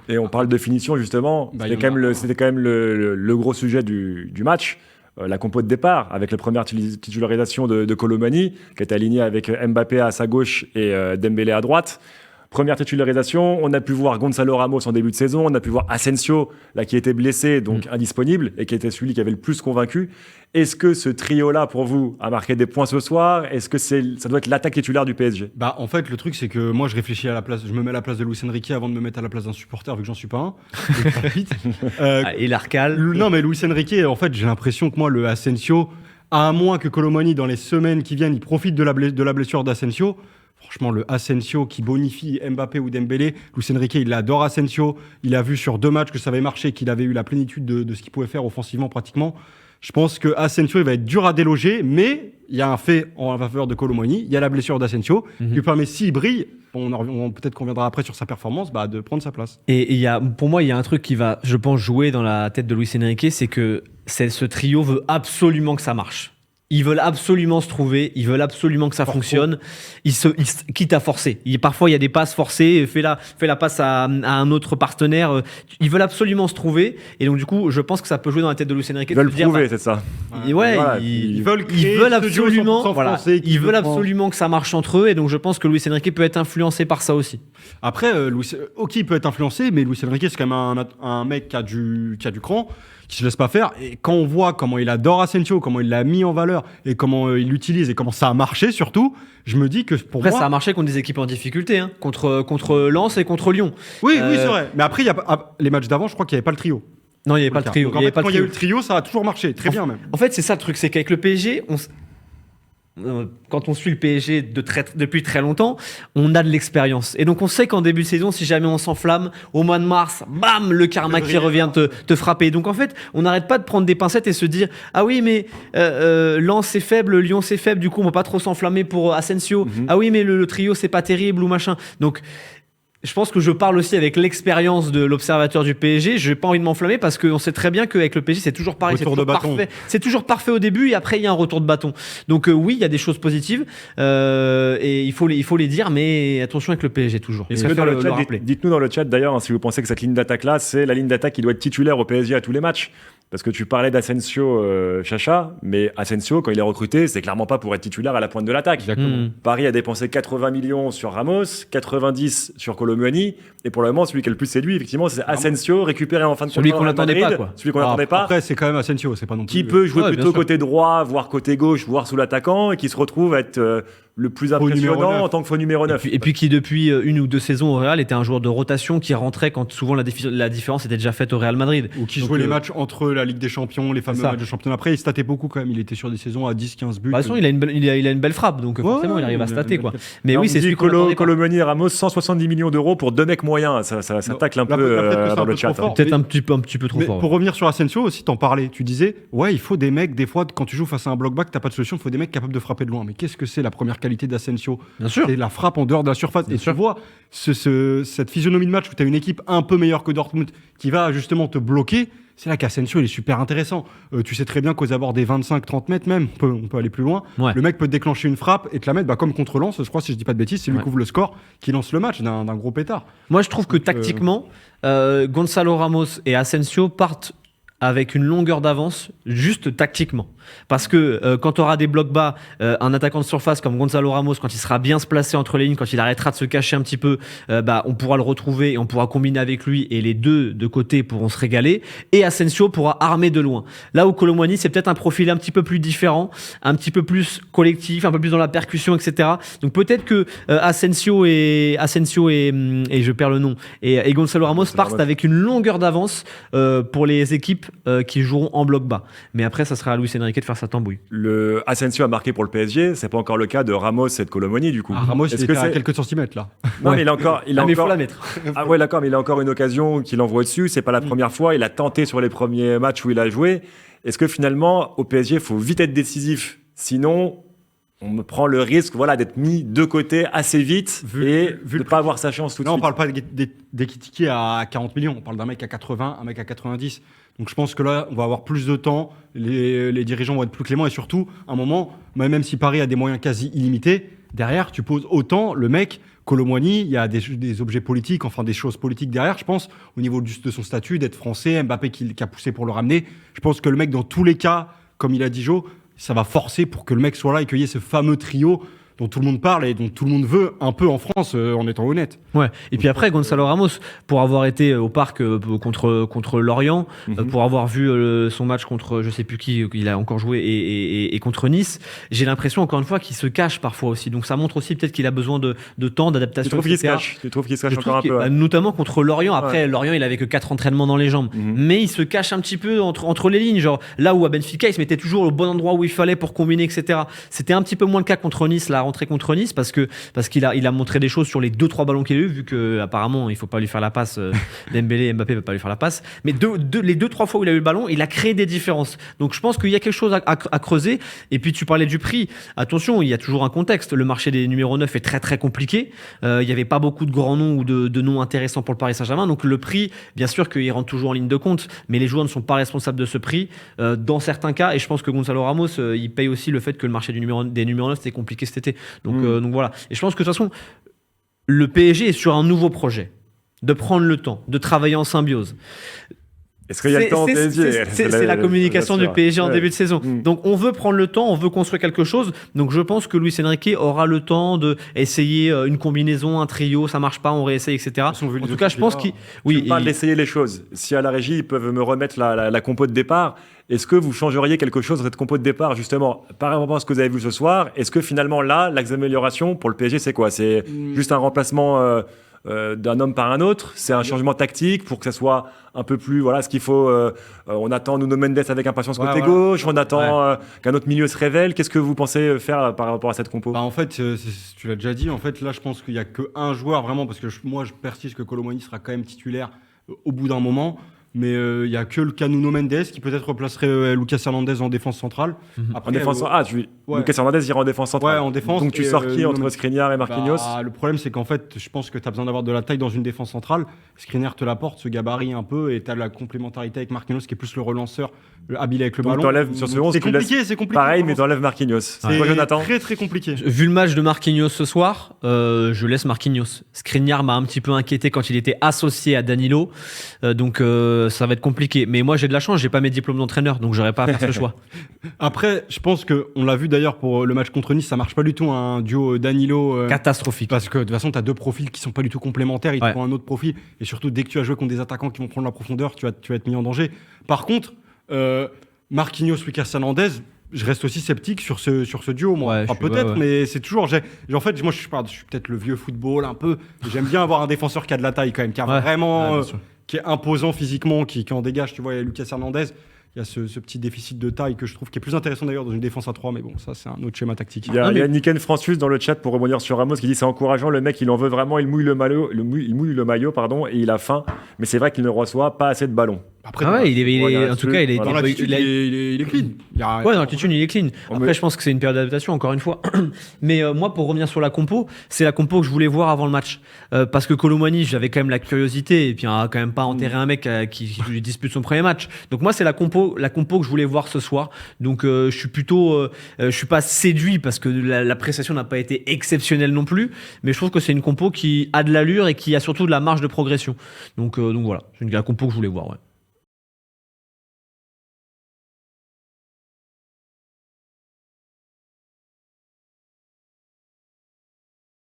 Et on parle de finition justement, c'était quand même le gros sujet du match. La compo de départ, avec la première titularisation de Kolo Muani, qui est aligné avec Mbappé à sa gauche et Dembélé à droite. Première titularisation, on a pu voir Gonzalo Ramos en début de saison, on a pu voir Asensio, là, qui était blessé, donc indisponible, et qui était celui qui avait le plus convaincu. Est-ce que ce trio-là, pour vous, a marqué des points ce soir ? Est-ce que ça doit être l'attaque titulaire du PSG ? En fait, le truc, c'est que moi, je réfléchis je me mets à la place de Luis Enrique avant de me mettre à la place d'un supporter, vu que j'en suis pas un. Et l'Arcal. Non, mais Luis Enrique, en fait, j'ai l'impression que moi, le Asensio, à moins que Kolo Muani, dans les semaines qui viennent, il profite de la blessure d'Asensio. Franchement, le Asensio qui bonifie Mbappé ou Dembélé, Luis Enrique, il adore Asensio. Il a vu sur 2 matchs que ça avait marché, qu'il avait eu la plénitude de ce qu'il pouvait faire offensivement pratiquement. Je pense que Asensio, il va être dur à déloger, mais il y a un fait en faveur de Kolo Muani. Il y a la blessure d'Asensio qui lui permet, s'il brille, peut-être qu'on reviendra après sur sa performance, de prendre sa place. Et pour moi, il y a un truc qui va, je pense, jouer dans la tête de Luis Enrique, c'est que ce trio veut absolument que ça marche. Ils veulent absolument se trouver, ils veulent absolument que ça fonctionne. Quitte à forcer. Parfois, il y a des passes forcées, fais la passe à un autre partenaire. Ils veulent absolument se trouver. Et donc, du coup, je pense que ça peut jouer dans la tête de Luis Enrique. Ils veulent prouver, c'est ça. Ils veulent absolument, ils veulent absolument que ça marche entre eux. Et donc, je pense que Luis Enrique peut être influencé par ça aussi. Après, il peut être influencé, mais Luis Enrique, c'est quand même un mec qui a du cran, qui se laisse pas faire. Et quand on voit comment il adore Asensio, comment il l'a mis en valeur et comment il l'utilise et comment ça a marché surtout, je me dis que pour moi... ça a marché contre des équipes en difficulté, hein, contre Lens et contre Lyon. Oui, c'est vrai. Mais après, les matchs d'avant, je crois qu'il n'y avait pas le trio. Non, il n'y avait pas le trio. Donc, quand il y a eu le trio, ça a toujours marché, très bien même. En fait, c'est ça le truc, c'est qu'avec le PSG, quand on suit le PSG depuis très longtemps, on a de l'expérience. Et donc, on sait qu'en début de saison, si jamais on s'enflamme, au mois de mars, bam, le karma qui revient te frapper. Donc, en fait, on n'arrête pas de prendre des pincettes et se dire « Ah oui, mais Lens, c'est faible, Lyon, c'est faible, du coup, on ne va pas trop s'enflammer pour Asensio. Ah oui, mais le trio, c'est pas terrible ou machin. » Donc, je pense que je parle aussi avec l'expérience de l'observateur du PSG. Je n'ai pas envie de m'enflammer parce qu'on sait très bien qu'avec le PSG, c'est toujours pareil. C'est toujours parfait au début et après, il y a un retour de bâton. Donc oui, il y a des choses positives et il faut les dire, mais attention avec le PSG toujours. Dites-nous dans le chat d'ailleurs si vous pensez que cette ligne d'attaque-là, c'est la ligne d'attaque qui doit être titulaire au PSG à tous les matchs. Parce que tu parlais d'Asensio, Chacha, mais Asensio, quand il est recruté, c'est clairement pas pour être titulaire à la pointe de l'attaque. Paris a dépensé 80 millions sur Ramos, 90 sur Kolo Muani, et pour le moment, celui qui a le plus séduit, effectivement, c'est Asensio, récupéré en fin de celui qu'on n'attendait pas, quoi. Celui qu'on n'attendait pas. Après, c'est quand même Asensio, c'est pas non plus. Qui peut jouer plutôt côté droit, voire côté gauche, voire sous l'attaquant, et qui se retrouve à être le plus impressionnant en tant que faux numéro 9. Et puis qui, depuis 1 ou 2 saisons au Real, était un joueur de rotation qui rentrait quand souvent la différence était déjà faite au Real Madrid. Ou qui jouait les matchs entre la Ligue des Champions, les fameux matchs de championnat. Après, il statait beaucoup quand même. Il était sur des saisons à 10-15 buts. De toute façon, il a une belle frappe, donc forcément, il arrive à stater, quoi. Mais oui, c'est celui Kolo Muani et Ramos, 170 millions d'euros pour 2 mecs moyens. Ça tacle un peu dans le chat. Peut-être un petit peu trop fort. Pour revenir sur Asensio aussi, t'en parlais. Tu disais, il faut des mecs, des fois, quand tu joues face à un bloc-back, t'as pas de solution, il faut des mecs capables de frapper de loin. Mais qu'est-ce que c'est la première qualité d'Asensio ? Bien sûr. C'est la frappe en dehors de la surface. Et tu vois cette physionomie de match où tu as une équipe un peu meilleure que Dortmund qui va justement te bloquer. C'est là qu'Asensio il est super intéressant. Tu sais très bien qu'aux abords des 25-30 mètres même, on peut aller plus loin. Ouais. Le mec peut déclencher une frappe et te la mettre comme contre Lens. Je crois, si je dis pas de bêtises, c'est lui qui ouvre le score, qui lance le match d'un gros pétard. Moi, je trouve que tactiquement, Gonzalo Ramos et Asensio partent avec une longueur d'avance, juste tactiquement. Parce que quand tu auras des blocs bas, un attaquant de surface comme Gonzalo Ramos, quand il sera bien se placer entre les lignes, quand il arrêtera de se cacher un petit peu, on pourra le retrouver et on pourra combiner avec lui et les deux de côté pourront se régaler. Et Asensio pourra armer de loin. Là où Kolo Muani, c'est peut-être un profil un petit peu plus différent, un petit peu plus collectif, un peu plus dans la percussion, etc. Donc peut-être que Asensio et je perds le nom, et Gonzalo Ramos partent avec une longueur d'avance pour les équipes qui joueront en bloc bas. Mais après, ça sera à Luis Enrique de faire sa tambouille. Le Asensio a marqué pour le PSG, c'est pas encore le cas de Ramos et de Kolo Muani du coup. Ramos, il était à quelques centimètres là. Non, mais il a encore. Mais faut la mettre. Ah ouais, d'accord, mais il a encore une occasion qu'il envoie dessus. C'est pas la première fois. Il a tenté sur les premiers matchs où il a joué. Est-ce que finalement, au PSG, il faut vite être décisif, sinon on me prend le risque d'être mis de côté assez vite et de ne pas avoir sa chance tout de suite. Là, on parle pas d'Ekitike à 40 millions, on parle d'un mec à 80, un mec à 90. Donc je pense que là, on va avoir plus de temps, les dirigeants vont être plus cléments et surtout, à un moment, même si Paris a des moyens quasi illimités, derrière, tu poses autant le mec. Kolo Muani, il y a des objets politiques, enfin des choses politiques derrière, je pense, au niveau de son statut, d'être français, Mbappé qui a poussé pour le ramener. Je pense que le mec, dans tous les cas, comme il a dit Joe, ça va forcer pour que le mec soit là et qu'il y ait ce fameux trio dont tout le monde parle et dont tout le monde veut un peu en France, en étant honnête. Ouais. Et puis après, Gonzalo Ramos, pour avoir été au parc contre Lorient, pour avoir vu son match contre je sais plus qui, il a encore joué, et contre Nice, j'ai l'impression encore une fois qu'il se cache parfois aussi. Donc ça montre aussi peut-être qu'il a besoin de temps, d'adaptation. Tu trouves qu'il se cache encore un peu notamment contre Lorient. Après, Lorient, il avait que 4 entraînements dans les jambes. Mais il se cache un petit peu entre les lignes. Genre là où à Benfica, il se mettait toujours au bon endroit où il fallait pour combiner, etc. C'était un petit peu moins le cas contre Nice, la rentrée contre Nice, parce qu'il a montré des choses sur les 2-3 ballons qu'il a eu, vu que apparemment il faut pas lui faire la passe. Dembélé et Mbappé ne peuvent pas lui faire la passe. Mais les 2-3 fois où il a eu le ballon, il a créé des différences. Donc je pense qu'il y a quelque chose à creuser. Et puis tu parlais du prix. Attention, il y a toujours un contexte. Le marché des numéros 9 est très très compliqué. Il n'y avait pas beaucoup de grands noms ou de noms intéressants pour le Paris Saint-Germain. Donc le prix, bien sûr qu'il rentre toujours en ligne de compte, mais les joueurs ne sont pas responsables de ce prix dans certains cas. Et je pense que Gonzalo Ramos, il paye aussi le fait que le marché des numéros 9 c'était compliqué cet été. Donc voilà. Et je pense que de toute façon, le PSG est sur un nouveau projet, de prendre le temps, de travailler en symbiose. Est-ce qu'il y a le temps au PSG ? C'est la communication du PSG en début de saison. Donc on veut prendre le temps, on veut construire quelque chose. Donc je pense que Luis Enrique aura le temps d'essayer une combinaison, un trio, ça marche pas, on réessaye, etc. En tout cas, je pense qu'il... Oui, parle d'essayer les choses. Si à la régie, ils peuvent me remettre la compo de départ, est-ce que vous changeriez quelque chose dans cette compo de départ, justement, par rapport à ce que vous avez vu ce soir ? Est-ce que finalement, là, l'axe d'amélioration pour le PSG, c'est quoi ? C'est juste un remplacement d'un homme par un autre ? C'est un changement tactique pour que ça soit un peu plus, voilà, ce qu'il faut. On attend Nuno Mendes avec impatience côté gauche, on attend qu'un autre milieu se révèle. Qu'est-ce que vous pensez faire par rapport à cette compo ? En fait, tu l'as déjà dit, en fait, là, je pense qu'il n'y a qu'un joueur vraiment, parce que moi, je persiste que Kolo Muani sera quand même titulaire au bout d'un moment. Mais il n'y a que le cas Nuno Mendes qui peut-être replacerait Lucas Hernandez en défense centrale. Après, en défense, Lucas Hernandez ira en défense centrale. Ouais, en défense. Donc tu sors qui entre Skriniar et Marquinhos ? Le problème, c'est qu'en fait, je pense que tu as besoin d'avoir de la taille dans une défense centrale. Skriniar te l'apporte, ce gabarit un peu, et tu as la complémentarité avec Marquinhos qui est plus le relanceur, le habile avec le ballon. Sur ce 11, c'est compliqué. Pareil, mais tu enlèves Marquinhos. C'est Jonathan. très très compliqué. Vu le match de Marquinhos ce soir, je laisse Marquinhos. Skriniar m'a un petit peu inquiété quand il était associé à Danilo, donc ça va être compliqué. Mais moi j'ai de la chance, j'ai pas mes diplômes d'entraîneur, donc j'aurais pas à faire ce choix. Après, je pense qu'on l'a vu d'ailleurs pour le match contre Nice, ça marche pas du tout un duo Danilo. Catastrophique. Parce que de toute façon, tu as deux profils qui sont pas du tout complémentaires, ils te font un autre profil. Et surtout, dès que tu as joué contre des attaquants qui vont prendre la profondeur, tu vas être mis en danger. Par contre, Marquinhos, Lucas Hernandez, je reste aussi sceptique sur ce duo, moi. Peut-être, mais c'est toujours. En fait, moi, je suis peut-être le vieux football un peu. J'aime bien avoir un défenseur qui a de la taille quand même, qui a vraiment. Qui est imposant physiquement, qui en dégage. Tu vois, il y a Lucas Hernandez. Il y a ce petit déficit de taille que je trouve qui est plus intéressant d'ailleurs dans une défense à 3, mais bon, ça c'est un autre schéma tactique. Il y a Niken Francis dans le chat pour rebondir sur Ramos qui dit c'est encourageant, le mec il en veut vraiment, il mouille le maillot, et il a faim, mais c'est vrai qu'il ne reçoit pas assez de ballons. Après, en tout cas, il est dans l'attitude, il est clean. Dans l'attitude, il est clean. Après, je pense que c'est une période d'adaptation, encore une fois. Mais moi, pour revenir sur la compo, c'est la compo que je voulais voir avant le match. Parce que Kolo Muani, j'avais quand même la curiosité, et puis on a quand même pas enterré un mec qui dispute son premier match. Donc moi, c'est la compo que je voulais voir ce soir. Donc je suis plutôt, je suis pas séduit parce que la prestation n'a pas été exceptionnelle non plus. Mais je trouve que c'est une compo qui a de l'allure et qui a surtout de la marge de progression. Donc voilà, c'est la compo que je voulais voir. Ouais.